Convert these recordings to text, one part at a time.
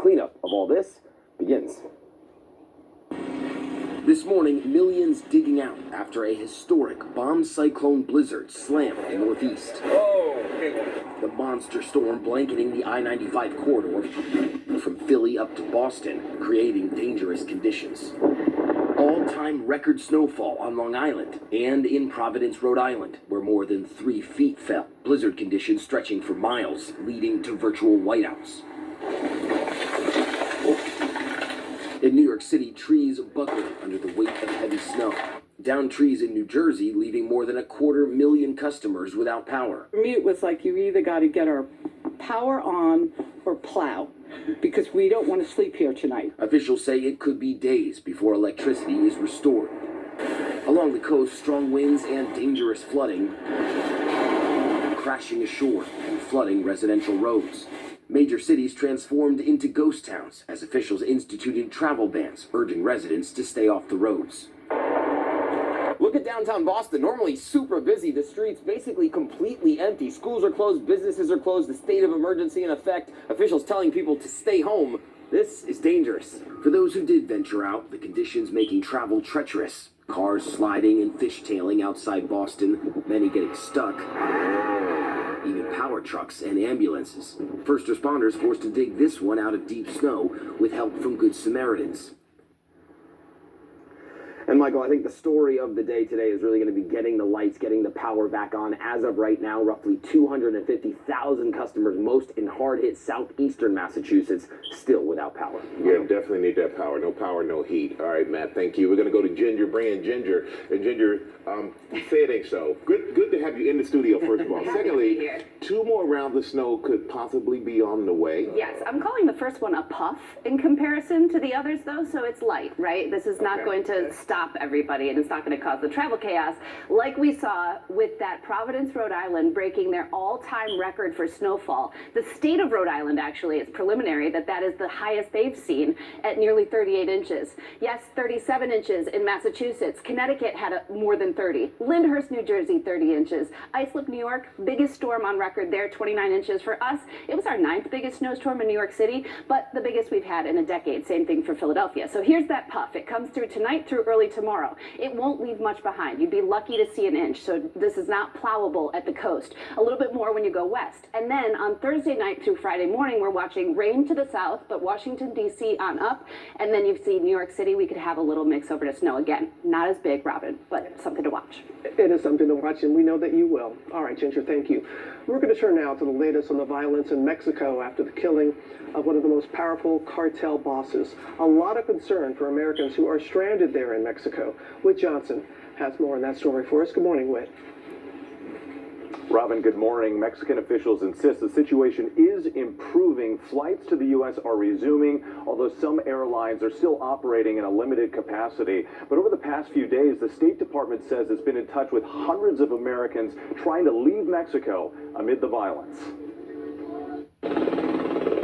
cleanup of all this begins. This morning, millions digging out after a historic bomb cyclone blizzard slammed the Northeast. The monster storm blanketing the I-95 corridor from Philly up to Boston, creating dangerous conditions. All-time record snowfall on Long Island and in Providence, Rhode Island, where more than 3 feet fell. Blizzard conditions stretching for miles, leading to virtual whiteouts. In New York City, trees buckled under the weight of heavy snow. Down trees in New Jersey, leaving more than 250,000 customers without power. For me, it was like you either got to get our power on or plow, because we don't want to sleep here tonight. Officials say it could be days before electricity is restored. Along the coast, strong winds and dangerous flooding, crashing ashore and flooding residential roads. Major cities transformed into ghost towns as officials instituted travel bans, urging residents to stay off the roads. Look at downtown Boston, normally super busy. The streets basically completely empty. Schools are closed, businesses are closed, the state of emergency in effect, officials telling people to stay home. This is dangerous. For those who did venture out, the conditions making travel treacherous. Cars sliding and fishtailing outside Boston, many getting stuck. Even power trucks and ambulances. First responders forced to dig this one out of deep snow with help from Good Samaritans. And Michael, I think the story of the day today is really going to be getting the lights, getting the power back on. As of right now, roughly 250,000 customers, most in hard-hit southeastern Massachusetts, still without power. Yeah, definitely need that power. No power, no heat. All right, Matt, thank you. We're going to go to Ginger. Bring in Ginger. And Ginger, say it ain't so. Good to have you in the studio, first of all. Secondly, 2 more rounds of snow could possibly be on the way. Yes, I'm calling the first one a puff in comparison to the others, though, so it's light, right? This is not going to stop everybody, and it's not going to cause the travel chaos like we saw with that Providence, Rhode Island breaking their all-time record for snowfall. The state of Rhode Island, actually, it's preliminary that is the highest they've seen at nearly 38 inches. Yes, 37 inches in Massachusetts. Connecticut had more than 30. Lyndhurst, New Jersey, 30 inches. Islip, New York, biggest storm on record there, 29 inches. For us, it was our 9th biggest snowstorm in New York City, but the biggest we've had in a decade. Same thing for Philadelphia. So here's that puff. It comes through tonight through early tomorrow. It won't leave much behind. You'd be lucky to see an inch, so this is not plowable at the coast. A little bit more when you go west. And then on Thursday night through Friday morning, we're watching rain to the south, but Washington, D.C. on up. And then you see New York City, we could have a little mix over to snow again. Not as big, Robin, but something to watch. It is something to watch, and we know that you will. All right, Ginger, thank you. We're going to turn now to the latest on the violence in Mexico after the killing of one of the most powerful cartel bosses. A lot of concern for Americans who are stranded there in Mexico. Whit Johnson has more on that story for us. Good morning, Whit. Robin, good morning. Mexican officials insist the situation is improving. Flights to the U.S. are resuming, although some airlines are still operating in a limited capacity. But over the past few days, the State Department says it's been in touch with hundreds of Americans trying to leave Mexico amid the violence.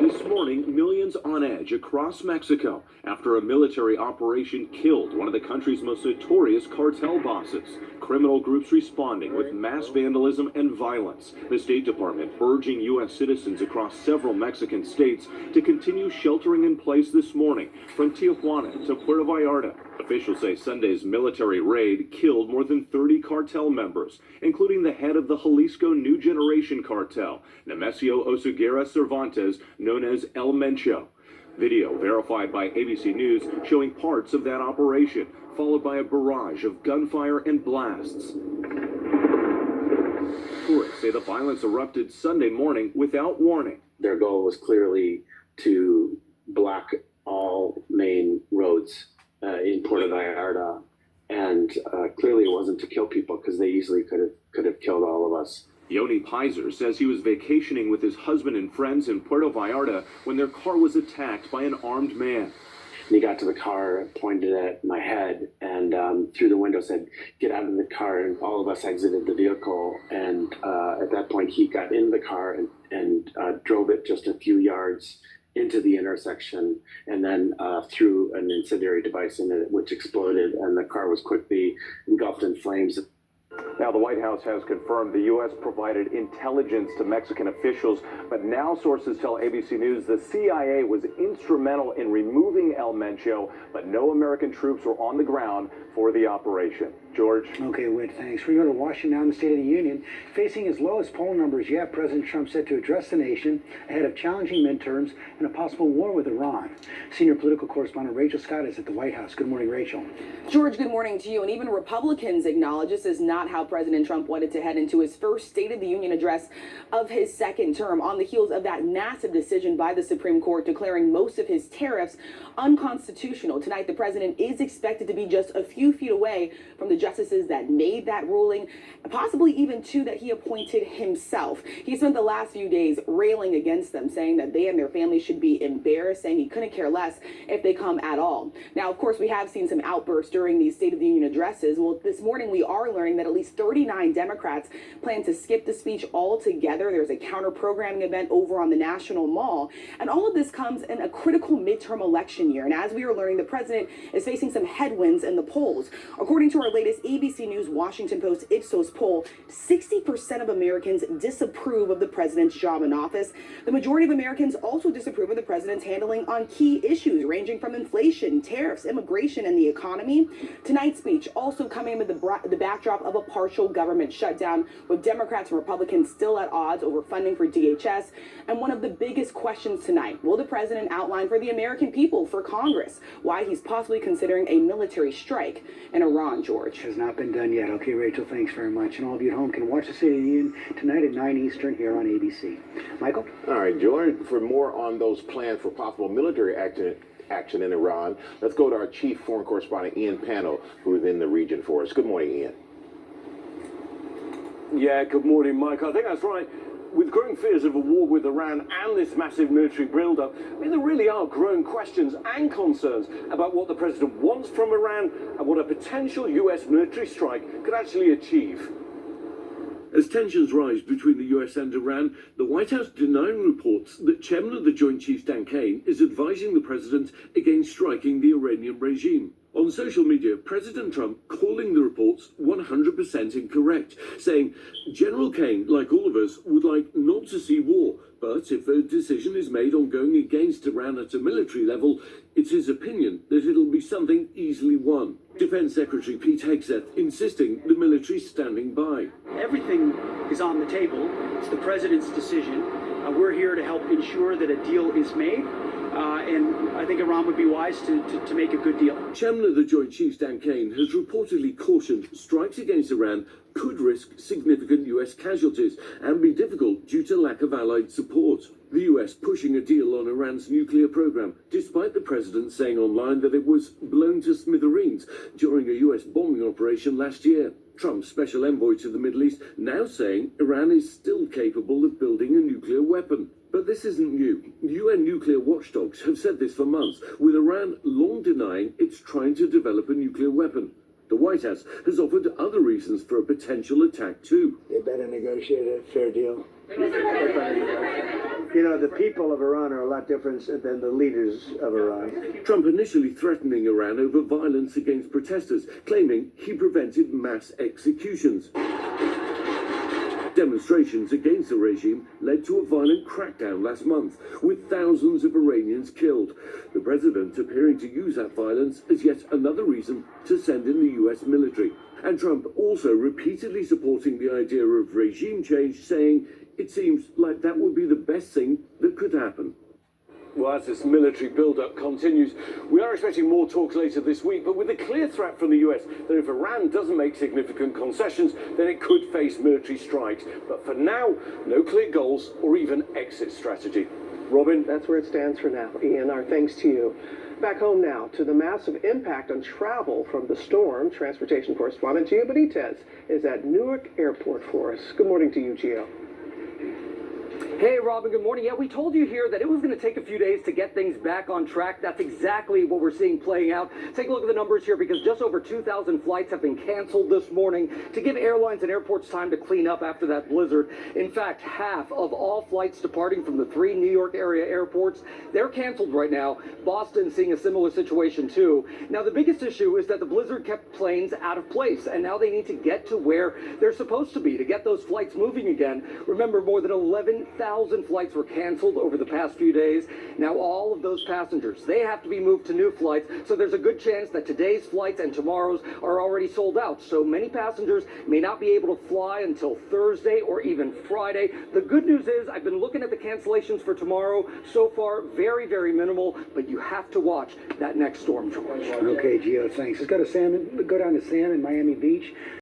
This morning, millions on edge across Mexico after a military operation killed one of the country's most notorious cartel bosses. Criminal groups responding with mass vandalism and violence. The State Department urging U.S. citizens across several Mexican states to continue sheltering in place this morning from Tijuana to Puerto Vallarta. Officials say Sunday's military raid killed more than 30 cartel members, including the head of the Jalisco New Generation cartel, Nemesio Oseguera Cervantes, known as El Mencho. Video verified by ABC News showing parts of that operation, followed by a barrage of gunfire and blasts. Tourists say the violence erupted Sunday morning without warning. Their goal was clearly to block all main roads in Puerto Vallarta, and clearly it wasn't to kill people because they easily could have killed all of us. Yoni Pizer says he was vacationing with his husband and friends in Puerto Vallarta when their car was attacked by an armed man. And he got to the car, pointed at my head, and through the window said, "Get out of the car." And all of us exited the vehicle. And at that point, he got in the car and drove it just a few yards into the intersection, and then threw an incendiary device in it, which exploded, and the car was quickly engulfed in flames. Now, the White House has confirmed the U.S. provided intelligence to Mexican officials, but now sources tell ABC News the CIA was instrumental in removing El Mencho, but no American troops were on the ground for the operation. George? Okay, Whit, thanks. We go to Washington now in the State of the Union. Facing his lowest poll numbers yet, President Trump set to address the nation ahead of challenging midterms and a possible war with Iran. Senior political correspondent Rachel Scott is at the White House. Good morning, Rachel. George, good morning to you. And even Republicans acknowledge this is not how President Trump wanted to head into his first State of the Union address of his second term, on the heels of that massive decision by the Supreme Court declaring most of his tariffs unconstitutional. Tonight, the president is expected to be just a few feet away from the justices that made that ruling, possibly even two that he appointed himself. He spent the last few days railing against them, saying that they and their families should be embarrassed, saying he couldn't care less if they come at all. Now, of course, we have seen some outbursts during these State of the Union addresses. Well, this morning we are learning that at least 39 Democrats plan to skip the speech altogether. There's a counter-programming event over on the National Mall. And all of this comes in a critical midterm election year. And as we are learning, the president is facing some headwinds in the polls. According to our latest ABC News Washington Post Ipsos poll, 60% of Americans disapprove of the president's job in office. The majority of Americans also disapprove of the president's handling on key issues ranging from inflation, tariffs, immigration, and the economy. Tonight's speech also coming with the backdrop of a partial government shutdown, with Democrats and Republicans still at odds over funding for DHS. And one of the biggest questions tonight, will the president outline for the American people, for Congress, why he's possibly considering a military strike in Iran, George? Has not been done yet. Okay, Rachel, thanks very much. And all of you at home can watch the State of the Union tonight at 9 Eastern here on ABC. Michael? All right, George, for more on those plans for possible military action in Iran, let's go to our chief foreign correspondent, Ian Pano, who is in the region for us. Good morning, Ian. Yeah, good morning, Mike. I think that's right. With growing fears of a war with Iran and this massive military build-up, I mean, there really are growing questions and concerns about what the president wants from Iran and what a potential U.S. military strike could actually achieve. As tensions rise between the US and Iran, the White House denying reports that Chairman of the Joint Chiefs Dan Kane is advising the president against striking the Iranian regime. On social media, President Trump calling the reports 100% incorrect, saying General Kane, like all of us, would like not to see war, but if a decision is made on going against Iran at a military level, it's his opinion that it'll be something easily won. Defense Secretary Pete Hegseth insisting the military's standing by. Everything is on the table. It's the president's decision. We're here to help ensure that a deal is made. And I think Iran would be wise to make a good deal. Chairman of the Joint Chiefs Dan Kane has reportedly cautioned strikes against Iran could risk significant US casualties and be difficult due to lack of allied support. The US pushing a deal on Iran's nuclear program, despite the president saying online that it was blown to smithereens during a US bombing operation last year. Trump's special envoy to the Middle East now saying Iran is still capable of building a nuclear weapon. But this isn't new. UN nuclear watchdogs have said this for months, with Iran long denying it's trying to develop a nuclear weapon. The White House has offered other reasons for a potential attack too. They better negotiate a fair deal. You know, the people of Iran are a lot different than the leaders of Iran. Trump initially threatening Iran over violence against protesters, claiming he prevented mass executions. Demonstrations against the regime led to a violent crackdown last month, with thousands of Iranians killed. The president appearing to use that violence as yet another reason to send in the US military. And Trump also repeatedly supporting the idea of regime change, saying it seems like that would be the best thing that could happen. Well, as this military build-up continues, we are expecting more talks later this week, but with a clear threat from the US that if Iran doesn't make significant concessions, then it could face military strikes. But for now, no clear goals or even exit strategy. Robin? That's where it stands for now. Ian, our thanks to you. Back home now to the massive impact on travel from the storm. Transportation correspondent Gio Benitez is at Newark Airport for us. Good morning to you, Gio. Hey, Robin, good morning. Yeah, we told you here that it was going to take a few days to get things back on track. That's exactly what we're seeing playing out. Take a look at the numbers here because just over 2,000 flights have been canceled this morning to give airlines and airports time to clean up after that blizzard. In fact, half of all flights departing from the 3 New York area airports, they're canceled right now. Boston's seeing a similar situation too. Now, the biggest issue is that the blizzard kept planes out of place, and now they need to get to where they're supposed to be to get those flights moving again. Remember, more than 11,000 flights were canceled over the past few days. Now all of those passengers, they have to be moved to new flights, so there's a good chance that today's flights and tomorrow's are already sold out. So many passengers may not be able to fly until Thursday or even Friday. The good news is I've been looking at the cancellations for tomorrow. So far, very, very minimal, but you have to watch that next storm, George. Okay, Gio, thanks. Let's go down to Sam in Miami Beach.